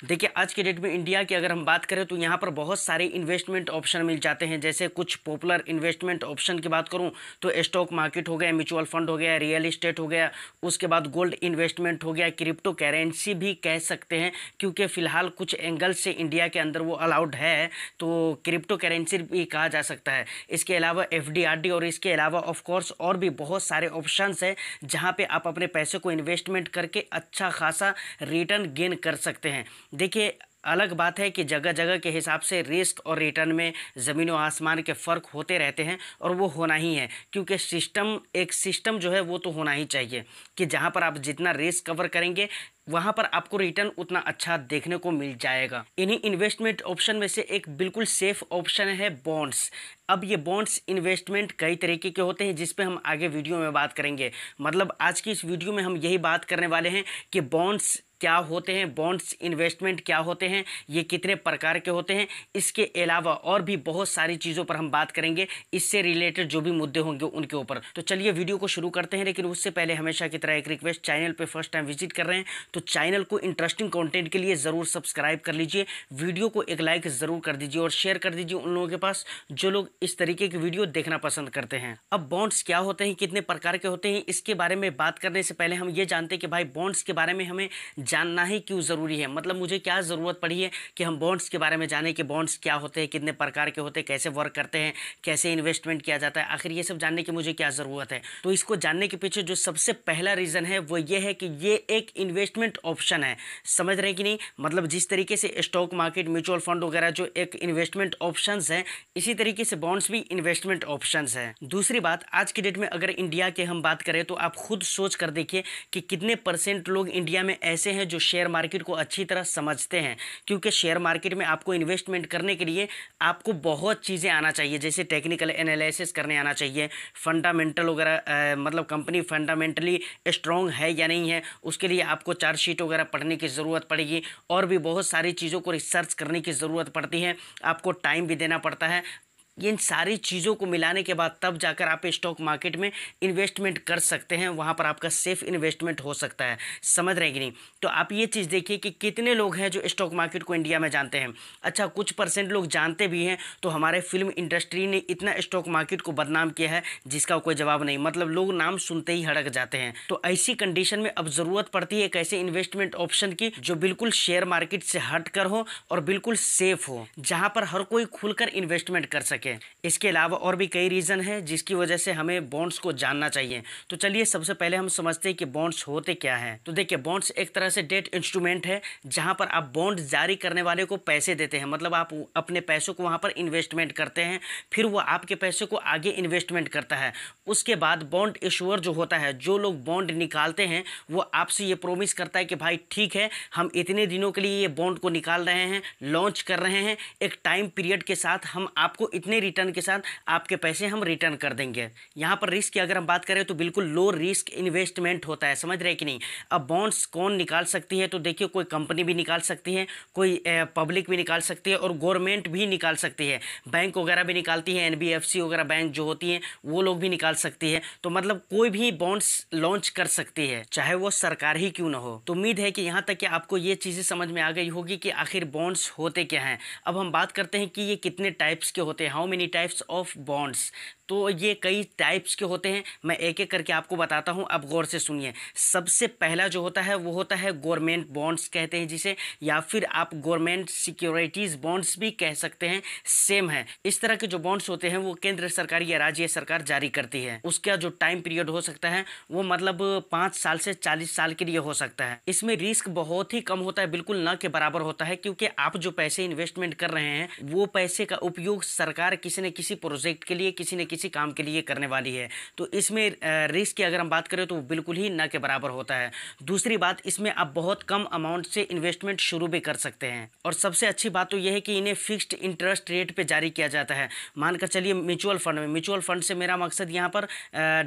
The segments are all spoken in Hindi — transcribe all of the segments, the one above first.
देखिए, आज के डेट में इंडिया की अगर हम बात करें तो यहाँ पर बहुत सारे इन्वेस्टमेंट ऑप्शन मिल जाते हैं। जैसे कुछ पॉपुलर इन्वेस्टमेंट ऑप्शन की बात करूँ तो स्टॉक मार्केट हो गया, म्यूचुअल फंड हो गया, रियल इस्टेट हो गया, उसके बाद गोल्ड इन्वेस्टमेंट हो गया, क्रिप्टो करेंसी भी कह सकते हैं क्योंकि फ़िलहाल कुछ एंगल से इंडिया के अंदर वो अलाउड है, तो क्रिप्टो करेंसी भी कहा जा सकता है। इसके अलावा एफडीआरडी और इसके अलावा ऑफ कोर्स और भी बहुत सारे ऑप्शंस हैं जहाँ पे आप अपने पैसे को इन्वेस्टमेंट करके अच्छा खासा रिटर्न गेन कर सकते हैं। देखिए, अलग बात है कि जगह जगह के हिसाब से रिस्क और रिटर्न में ज़मीन और आसमान के फ़र्क होते रहते हैं और वो होना ही है क्योंकि एक सिस्टम जो है वो तो होना ही चाहिए कि जहाँ पर आप जितना रिस्क कवर करेंगे वहाँ पर आपको रिटर्न उतना अच्छा देखने को मिल जाएगा। इन्हीं इन्वेस्टमेंट ऑप्शन में से एक बिल्कुल सेफ ऑप्शन है बॉन्ड्स। अब ये बॉन्ड्स इन्वेस्टमेंट कई तरीके के होते हैं जिस पे हम आगे वीडियो में बात करेंगे। मतलब आज की इस वीडियो में हम यही बात करने वाले हैं कि बॉन्ड्स क्या होते हैं, बॉन्ड्स इन्वेस्टमेंट क्या होते हैं, ये कितने प्रकार के होते हैं। इसके अलावा और भी बहुत सारी चीज़ों पर हम बात करेंगे, इससे रिलेटेड जो भी मुद्दे होंगे उनके ऊपर। तो चलिए वीडियो को शुरू करते हैं, लेकिन उससे पहले हमेशा की तरह एक रिक्वेस्ट, चैनल पे फर्स्ट टाइम विजिट कर रहे हैं तो चैनल को इंटरेस्टिंग कंटेंट के लिए ज़रूर सब्सक्राइब कर लीजिए, वीडियो को एक लाइक ज़रूर कर दीजिए और शेयर कर दीजिए उन लोगों के पास जो लोग इस तरीके की वीडियो देखना पसंद करते हैं। अब बॉन्ड्स क्या होते हैं, कितने प्रकार के होते हैं, इसके बारे में बात करने से पहले हम ये जानते हैं कि भाई बॉन्ड्स के बारे में हमें जानना ही क्यों ज़रूरी है। मतलब मुझे क्या ज़रूरत पड़ी है कि हम बॉन्ड्स के बारे में जानें कि बॉन्ड्स क्या होते हैं, कितने प्रकार के होते हैं, कैसे वर्क करते हैं, कैसे इन्वेस्टमेंट किया जाता है, आखिर ये सब जानने की मुझे क्या ज़रूरत है। तो इसको जानने के पीछे जो सबसे पहला रीज़न है वो ये है कि ये एक इन्वेस्टमेंट ऑप्शन है। समझ रहे हैं कि नहीं? मतलब जिस तरीके से स्टॉक मार्केट, म्यूचुअल फंड वगैरह जो एक इन्वेस्टमेंट ऑप्शंस हैं, इसी तरीके से बॉन्ड्स भी इन्वेस्टमेंट ऑप्शंस हैं। दूसरी बात, आज की डेट में अगर इंडिया के हम बात करें तो आप खुद सोच कर देखिए कि कितने % लोग इंडिया में ऐसे हैं जो शेयर मार्केट को अच्छी तरह समझते हैं। क्योंकि शेयर मार्केट में आपको इन्वेस्टमेंट करने के लिए आपको बहुत चीज़ें आना चाहिए, जैसे टेक्निकल एनालिसिस करने आना चाहिए, फंडामेंटल वगैरह, मतलब कंपनी फंडामेंटली स्ट्रॉन्ग है या नहीं है, उसके लिए आपको चार्टशीट वगैरह पढ़ने की ज़रूरत पड़ेगी और भी बहुत सारी चीज़ों को रिसर्च करने की ज़रूरत पड़ती है, आपको टाइम भी देना पड़ता है। इन सारी चीज़ों को मिलाने के बाद तब जाकर आप स्टॉक मार्केट में इन्वेस्टमेंट कर सकते हैं, वहाँ पर आपका सेफ इन्वेस्टमेंट हो सकता है। समझ रहे हैं कि नहीं? तो आप ये चीज़ देखिए कि कितने लोग हैं जो स्टॉक मार्केट को इंडिया में जानते हैं। अच्छा, कुछ % लोग जानते भी हैं तो हमारे फिल्म इंडस्ट्री ने इतना स्टॉक मार्केट को बदनाम किया है जिसका कोई जवाब नहीं। मतलब लोग नाम सुनते ही हड़क जाते हैं। तो ऐसी कंडीशन में अब ज़रूरत पड़ती है एक ऐसे इन्वेस्टमेंट ऑप्शन की जो बिल्कुल शेयर मार्केट से हट कर हो और बिल्कुल सेफ हो, जहाँ पर हर कोई खुलकर इन्वेस्टमेंट कर सके। इसके अलावा और भी कई रीज़न है जिसकी वजह से हमें बॉन्ड्स को जानना चाहिए। तो चलिए सबसे पहले हम समझते हैं कि बॉन्ड्स होते क्या हैं। तो देखिए, बॉन्ड्स एक तरह से डेट इंस्ट्रूमेंट है जहां पर आप बॉन्ड जारी करने वाले को पैसे देते हैं। मतलब आप अपने पैसों को वहां पर इन्वेस्टमेंट करते हैं, फिर वो आपके पैसे को आगे इन्वेस्टमेंट करता है। उसके बाद बॉन्ड इशूअर जो होता है, जो लोग बॉन्ड निकालते हैं, वो आपसे ये प्रोमिस करता है कि भाई ठीक है, हम इतने दिनों के लिए ये बॉन्ड को निकाल रहे हैं, लॉन्च कर रहे हैं, एक टाइम पीरियड के साथ हम आपको इतने रिटर्न के साथ आपके पैसे हम रिटर्न कर देंगे। यहाँ पर रिस्क की अगर हम बात करें तो बिल्कुल लो रिस्क इन्वेस्टमेंट होता है। समझ रहे कि नहीं? अब बॉन्ड्स कौन निकाल सकती है? तो देखिए, कोई कंपनी भी निकाल सकती है, कोई पब्लिक भी निकाल सकती है और गवर्नमेंट भी निकाल सकती है, बैंक वगैरह भी निकालती है, एनबीएफसी वगैरह बैंक जो होती हैं वो लोग भी निकाल सकती है। तो मतलब कोई भी बॉन्ड्स लॉन्च कर सकती है, चाहे वो सरकार ही क्यों ना हो। तो उम्मीद है कि यहाँ तक कि आपको ये चीज़ें समझ में आ गई होगी कि आखिर बॉन्ड्स होते क्या हैं। अब हम बात करते हैं कि ये कितने टाइप्स के होते हैं, how many types of bonds. तो ये कई टाइप्स के होते हैं, मैं एक एक करके आपको बताता हूं, आप गौर से सुनिए। सबसे पहला जो होता है वो होता है गवर्नमेंट बॉन्ड्स कहते हैं जिसे, या फिर आप गवर्नमेंट सिक्योरिटीज़ बॉन्ड्स भी कह सकते हैं, सेम है। इस तरह के जो बॉन्ड्स होते हैं वो केंद्र सरकार या राज्य सरकार जारी करती है। उसका जो टाइम पीरियड हो सकता है वो मतलब 5 साल से 40 साल के लिए हो सकता है। इसमें रिस्क बहुत ही कम होता है, बिल्कुल न के बराबर होता है, क्योंकि आप जो पैसे इन्वेस्टमेंट कर रहे हैं वो पैसे का उपयोग सरकार किसी न किसी प्रोजेक्ट के लिए, किसी न किसी काम के लिए करने वाली है। तो इसमें रिस्क की अगर हम बात करें तो वो बिल्कुल ही ना के बराबर होता है। दूसरी बात, इसमें आप बहुत कम अमाउंट से इन्वेस्टमेंट शुरू भी कर सकते हैं। और सबसे अच्छी बात तो यह है कि इन्हें फिक्स्ड इंटरेस्ट रेट पे जारी किया जाता है। मानकर चलिए म्यूचुअल फंड में, म्यूचुअल फंड से मेरा मकसद यहाँ पर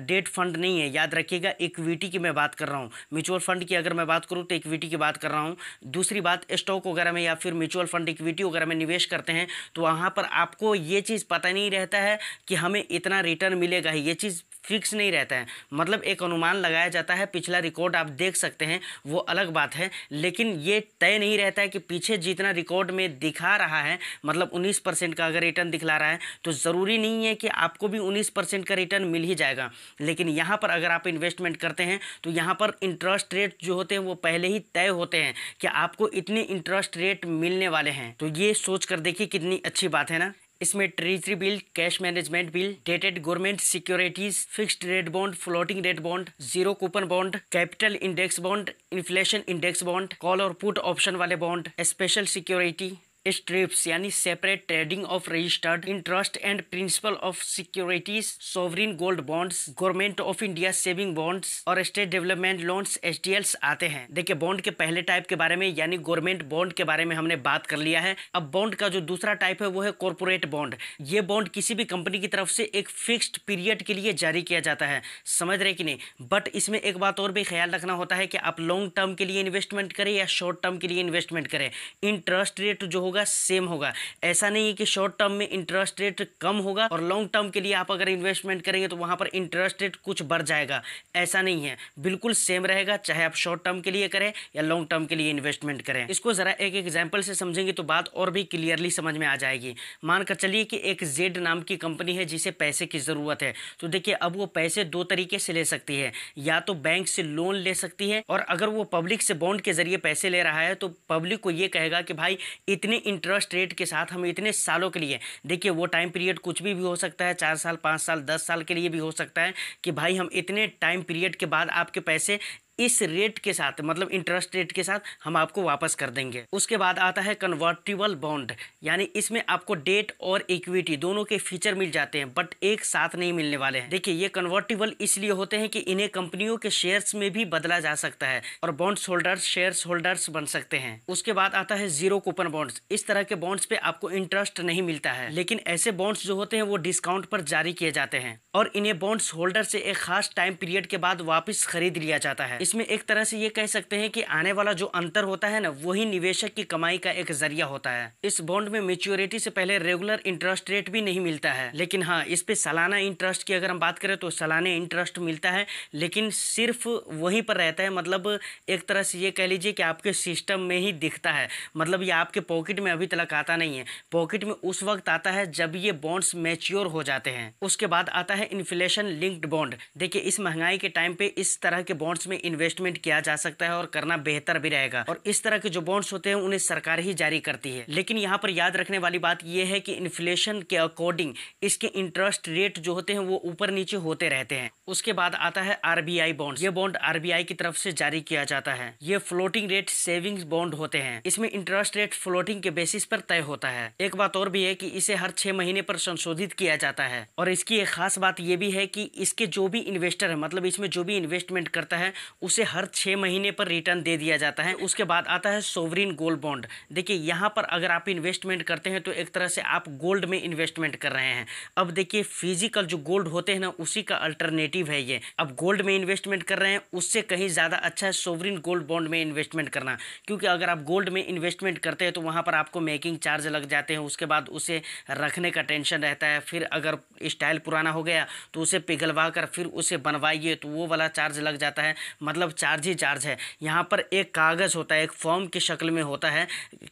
डेट फंड नहीं है, याद रखिएगा, इक्विटी की मैं बात कर रहा हूँ। म्यूचुअल फंड की अगर मैं बात करूँ तो इक्विटी की बात कर रहा हूँ। दूसरी बात, स्टॉक वगैरह में या फिर म्यूचुअल फंड इक्विटी वगैरह में निवेश करते हैं तो वहाँ पर आपको ये चीज़ चीज़ पता नहीं रहता है कि हमें इतना रिटर्न मिलेगा ही, ये चीज़ फिक्स नहीं रहता है। मतलब एक अनुमान लगाया जाता है, पिछला रिकॉर्ड आप देख सकते हैं वो अलग बात है, लेकिन ये तय नहीं रहता है कि पीछे जितना रिकॉर्ड में दिखा रहा है, मतलब 19% का अगर रिटर्न दिखला रहा है तो ज़रूरी नहीं है कि आपको भी 19% का रिटर्न मिल ही जाएगा। लेकिन यहाँ पर अगर आप इन्वेस्टमेंट करते हैं तो यहाँ पर इंटरेस्ट रेट जो होते हैं वो पहले ही तय होते हैं कि आपको इतने इंटरेस्ट रेट मिलने वाले हैं। तो ये सोच कर देखिए कितनी अच्छी बात है ना। इसमें treasury bill, cash management bill, dated government securities, fixed rate bond, floating rate bond, zero coupon bond, capital index bond, inflation index bond, call और पुट ऑप्शन वाले बॉन्ड, स्पेशल सिक्योरिटी, स्ट्रिप्स यानी separate trading of registered interest and principle of securities, sovereign gold bonds, government of India saving bonds और स्टेट डेवलपमेंट लोन्स SDLs आते हैं। देखिए बॉन्ड के पहले टाइप के बारे में यानी गवर्नमेंट बॉन्ड के बारे में हमने बात कर लिया है। अब बॉन्ड का जो दूसरा टाइप है वो है कॉर्पोरेट बॉन्ड। ये बॉन्ड किसी भी कंपनी की तरफ से एक फिक्स्ड पीरियड के लिए जारी किया जाता है, समझ रहे कि नहीं। बट इसमें एक बात और भी ख्याल रखना होता है कि आप लॉन्ग टर्म के लिए इन्वेस्टमेंट करें या शॉर्ट टर्म के लिए इन्वेस्टमेंट करें, इंटरेस्ट रेट जो सेम होगा। ऐसा नहीं है कि शॉर्ट टर्म में इंटरेस्ट रेट कम होगा और लॉन्ग टर्म के लिए आप अगर इन्वेस्टमेंट करेंगे तो वहां पर इंटरेस्ट रेट कुछ बढ़ जाएगा, ऐसा नहीं है, बिल्कुल सेम रहेगा चाहे आप शॉर्ट टर्म के लिए करें या लॉन्ग टर्म के लिए इन्वेस्टमेंट करें। इसको जरा एक एग्जांपल से समझेंगे तो बात और भी क्लियरली समझ में आ जाएगी। मानकर चलिए कि एक जेड नाम की कंपनी है जिसे पैसे की जरूरत है, तो देखिए अब वो पैसे दो तरीके से ले सकती है, या तो बैंक से लोन ले सकती है, और अगर वो पब्लिक से बॉन्ड के जरिए पैसे ले रहा है तो पब्लिक को ये कहेगा कि भाई इतने इंटरेस्ट रेट के साथ हम इतने सालों के लिए, देखिए वो टाइम पीरियड कुछ भी हो सकता है, 4 साल 5 साल 10 साल के लिए भी हो सकता है, कि भाई हम इतने टाइम पीरियड के बाद आपके पैसे इस रेट के साथ, मतलब इंटरेस्ट रेट के साथ हम आपको वापस कर देंगे। उसके बाद आता है कन्वर्टिबल बॉन्ड, यानी इसमें आपको डेट और इक्विटी दोनों के फीचर मिल जाते हैं बट एक साथ नहीं मिलने वाले हैं। देखिए ये कन्वर्टिबल इसलिए होते हैं कि इन्हें कंपनियों के शेयर्स में भी बदला जा सकता है और बॉन्ड्स होल्डर्स शेयर्स होल्डर्स बन सकते हैं। उसके बाद आता है जीरो कूपन बॉन्ड्स। इस तरह के बॉन्ड्स पे आपको इंटरेस्ट नहीं मिलता है, लेकिन ऐसे बॉन्ड्स जो होते हैं वो डिस्काउंट पर जारी किए जाते हैं और इन्हें बॉन्ड्स होल्डर से एक खास टाइम पीरियड के बाद वापस खरीद लिया जाता है। इसमें एक तरह से ये कह सकते हैं कि आने वाला जो अंतर होता है ना, वही निवेशक की कमाई का एक जरिया होता है। इस बॉन्ड में मैच्योरिटी से पहले रेगुलर इंटरेस्ट रेट भी नहीं मिलता है, लेकिन हाँ इस पे सालाना इंटरेस्ट की अगर हम बात करें तो सालाने इंटरेस्ट मिलता है, लेकिन सिर्फ वहीं पर रहता है। मतलब एक तरह से ये कह लीजिए कि आपके सिस्टम में ही दिखता है, मतलब ये आपके पॉकेट में अभी तक आता नहीं है, पॉकेट में उस वक्त आता है जब ये बॉन्ड्स मैच्योर हो जाते हैं। उसके बाद आता है इन्फ्लेशन लिंक्ड बॉन्ड। देखिए इस महंगाई के टाइम पे इस तरह के बॉन्ड्स में इन्वेस्टमेंट किया जा सकता है और करना बेहतर भी रहेगा, और इस तरह के जो बॉन्ड्स होते हैं उन्हें सरकार ही जारी करती है। लेकिन यहाँ पर याद रखने वाली बात यह है कि इन्फ्लेशन के अकॉर्डिंग इसके इंटरेस्ट रेट जो होते हैं वो ऊपर नीचे होते रहते हैं। उसके बाद आता है RBI बॉन्ड्स। ये बॉन्ड RBI की तरफ से जारी किया जाता है। ये फ्लोटिंग रेट सेविंग्स बॉन्ड होते हैं। इसमें इंटरेस्ट रेट फ्लोटिंग के बेसिस पर तय होता है। एक बात और भी है कि इसे हर 6 महीने पर संशोधित किया जाता है, और इसकी एक खास बात यह भी है कि इसके जो भी इन्वेस्टर है, मतलब इसमें जो भी इन्वेस्टमेंट करता है उसे हर 6 महीने पर रिटर्न दे दिया जाता है। उसके बाद आता है सोवरिन गोल्ड बॉन्ड। देखिए यहाँ पर अगर आप इन्वेस्टमेंट करते हैं तो एक तरह से आप गोल्ड में इन्वेस्टमेंट कर रहे हैं। अब देखिए फिजिकल जो गोल्ड होते हैं ना, उसी का अल्टरनेटिव है ये। अब गोल्ड में इन्वेस्टमेंट कर रहे हैं उससे कहीं ज़्यादा अच्छा है सोवरिन गोल्ड बॉन्ड में इन्वेस्टमेंट करना, क्योंकि अगर आप गोल्ड में इन्वेस्टमेंट करते हैं तो वहाँ पर आपको मेकिंग चार्ज लग जाते हैं, उसके बाद उसे रखने का टेंशन रहता है, फिर अगर स्टाइल पुराना हो गया तो उसे पिघलवा कर फिर उसे बनवाइए तो वो वाला चार्ज लग जाता है। मतलब चार्ज ही चार्ज है। यहाँ पर एक कागज़ होता है, एक फॉर्म की शक्ल में होता है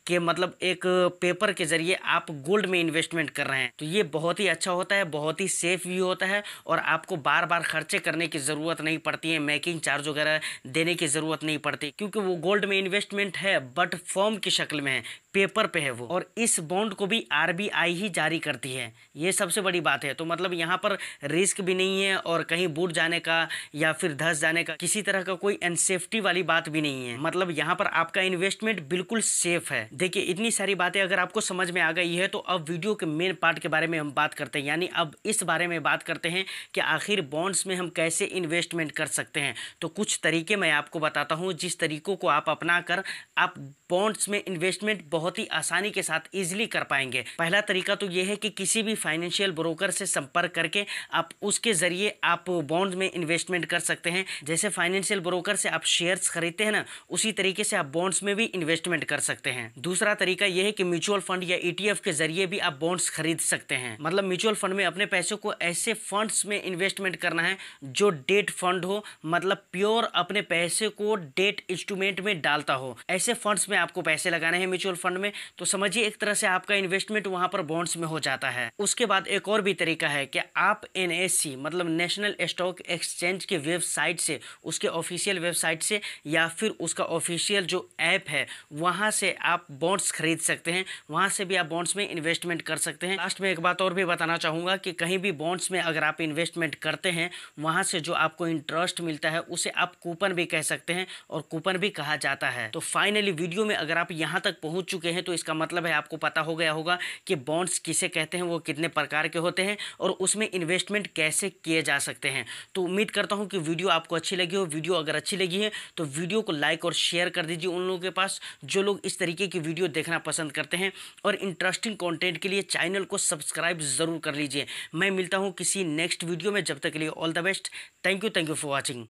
कि मतलब एक पेपर के जरिए आप गोल्ड में इन्वेस्टमेंट कर रहे हैं, तो ये बहुत ही अच्छा होता है, बहुत ही सेफ भी होता है, और आपको बार बार खर्चे करने की ज़रूरत नहीं पड़ती है, मेकिंग चार्ज वगैरह देने की ज़रूरत नहीं पड़ती, क्योंकि वो गोल्ड में इन्वेस्टमेंट है बट फॉर्म की शक्ल में है, पेपर पे है वो। और इस बॉन्ड को भी RBI ही जारी करती है, ये सबसे बड़ी बात है। तो मतलब यहाँ पर रिस्क भी नहीं है और कहीं बूट जाने का या फिर धंस जाने का किसी तरह का कोई अनसेफ्टी वाली बात भी नहीं है। मतलब यहाँ पर आपका इन्वेस्टमेंट बिल्कुल सेफ है। देखिए इतनी सारी बातें अगर आपको समझ में आ गई है तो अब वीडियो के मेन पार्ट के बारे में हम बात करते हैं, यानी अब इस बारे में बात करते हैं कि आखिर बॉन्ड्स में हम कैसे इन्वेस्टमेंट कर सकते हैं। तो कुछ तरीके मैं आपको बताता हूँ जिस तरीकों को आप अपना कर आप बॉन्ड्स में इन्वेस्टमेंट बहुत ही आसानी के साथ इजीली कर पाएंगे। पहला तरीका तो ये है कि किसी भी फाइनेंशियल ब्रोकर से संपर्क करके आप उसके जरिए आप बॉन्ड में इन्वेस्टमेंट कर सकते हैं। जैसे फाइनेंशियल ब्रोकर से आप शेयर्स खरीदते हैं ना, उसी तरीके से आप बॉन्ड्स में भी इन्वेस्टमेंट कर सकते हैं। दूसरा तरीका यह है कि म्यूचुअल फंड या ईटीएफ के जरिए भी आप बॉन्ड्स खरीद सकते हैं। मतलब म्यूचुअल फंड में अपने पैसों को ऐसे फंड्स में इन्वेस्टमेंट करना है जो डेट फंड हो, मतलब प्योर अपने पैसे को डेट इंस्ट्रूमेंट में डालता हो। ऐसे फंड्स में आपको पैसे लगाने हैं म्यूचुअल फंड में, तो समझिए एक तरह से आपका इन्वेस्टमेंट वहां पर बॉन्ड्स में हो जाता है। उसके बाद एक और भी तरीका है कि आप एनएससी मतलब नेशनल स्टॉक एक्सचेंज के वेबसाइट से, उसके ऑफिशियल वेबसाइट से या फिर उसका ऑफिशियल जो ऐप है वहां से आप बॉन्ड्स खरीद सकते हैं। वहां से भी आप बॉन्ड्स में इन्वेस्टमेंट कर सकते हैं। लास्ट में एक बात और भी बताना चाहूंगा कि कहीं भी बॉन्ड्स में अगर आप इन्वेस्टमेंट करते हैं, वहां से जो आपको इंटरेस्ट मिलता है उसे आप कूपन भी कह सकते हैं और कूपन भी कहा जाता है। तो फाइनली वीडियो में अगर आप यहां तक पहुंच चुके हैं तो इसका मतलब है आपको पता हो गया होगा कि बॉन्ड्स किसे कहते हैं, वो कितने प्रकार के होते हैं और उसमें इन्वेस्टमेंट कैसे किए जा सकते हैं। तो उम्मीद करता हूं कि वीडियो आपको अच्छी लगी हो। वीडियो अगर अच्छी लगी है तो वीडियो को लाइक और शेयर कर दीजिए उन लोगों के पास जो लोग इस तरीके की वीडियो देखना पसंद करते हैं, और इंटरेस्टिंग कंटेंट के लिए चैनल को सब्सक्राइब जरूर कर लीजिए। मैं मिलता हूं किसी नेक्स्ट वीडियो में, जब तक के लिए all the best. Thank you for watching.